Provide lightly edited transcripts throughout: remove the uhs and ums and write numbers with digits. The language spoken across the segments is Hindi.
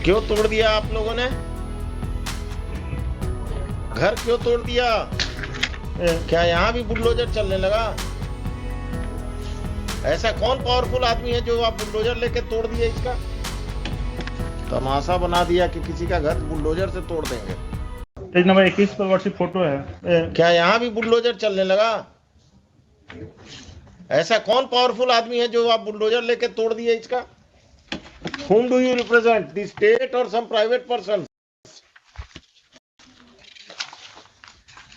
क्यों तोड़ दिया आप लोगों ने? घर क्यों तोड़ दिया? क्या यहाँ भी बुलडोजर चलने लगा? ऐसा कौन पावरफुल आदमी है जो आप बुलडोजर लेके तोड़ दिए? इसका तमाशा बना दिया कि किसी का घर बुलडोजर से तोड़ देंगे। पेज नंबर 21 पर व्हाट्सएप फोटो है। क्या यहाँ भी बुलडोजर चलने लगा? ऐसा कौन पावरफुल आदमी है जो आप बुलडोजर लेके तोड़ दिए? इसका Whom do you represent? The state or some private person?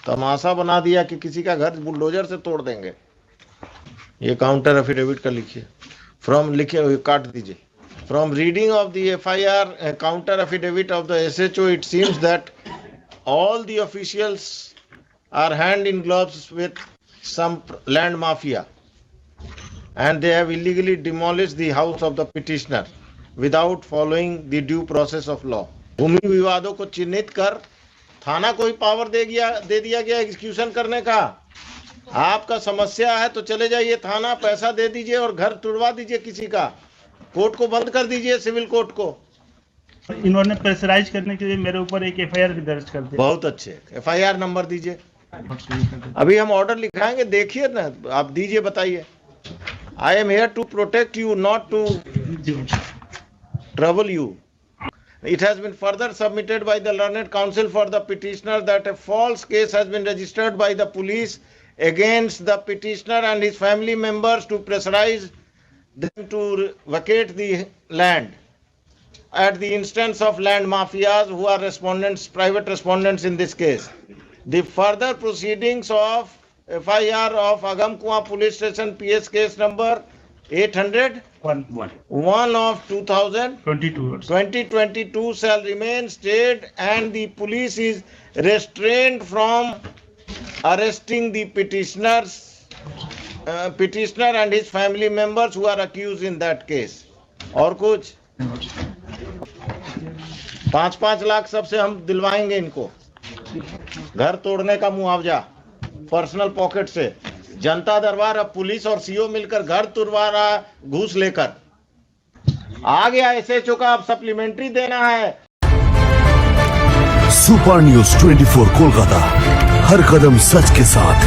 तमाशा बना दिया कि किसी का घर बुलडोजर से तोड़ देंगे। ये काउंटर एफिडेविट का लिखिए। फ्रॉम लिखे हुए काट दीजिए। From reading of the FIR counter affidavit of the SHO, it seems that all the officials are hand in gloves with some land mafia, and they have illegally demolished the house of the petitioner without following the due process of law. भूमि विवादों को चिन्हित कर थाना को ही पावर दे दिया गया एग्जीक्यूशन करने का। आपका समस्या है तो चले जाइए थाना, पैसा दे दीजिए और घर तुड़वा दीजिए किसी का। कोर्ट को बंद कर दीजिए, सिविल कोर्ट को। इन्होंने प्रेशराइज करने के लिए मेरे ऊपर एक एफआईआर भी दर्ज कर दिया। बहुत अच्छे, एफआईआर नंबर दीजिए। अभी हम ऑर्डर लिखाएंगे, देखिए ना, आप दीजिए, बताइए। I am here to protect you, not to trouble you. It has been further submitted by the learned counsel for the petitioner that a false case has been registered by the police against the petitioner and his family members to pressurize them to vacate the land at the instance of land mafias who are respondents, private respondents in this case. The further proceedings of FIR of Agamkuwa Police Station PS case number 801 of 2022 shall remain stayed, and the police is restrained from arresting the petitioner and his family members who are accused in that case. और कुछ 5-5 लाख सबसे हम दिलवाएंगे इनको, घर तोड़ने का मुआवजा पर्सनल पॉकेट से। जनता दरबार अब पुलिस और सीओ मिलकर घर तुड़वा रहा घूस लेकर। आ गया एसएचओ का अब सप्लीमेंट्री देना है। सुपर न्यूज 24 कोलकाता, हर कदम सच के साथ।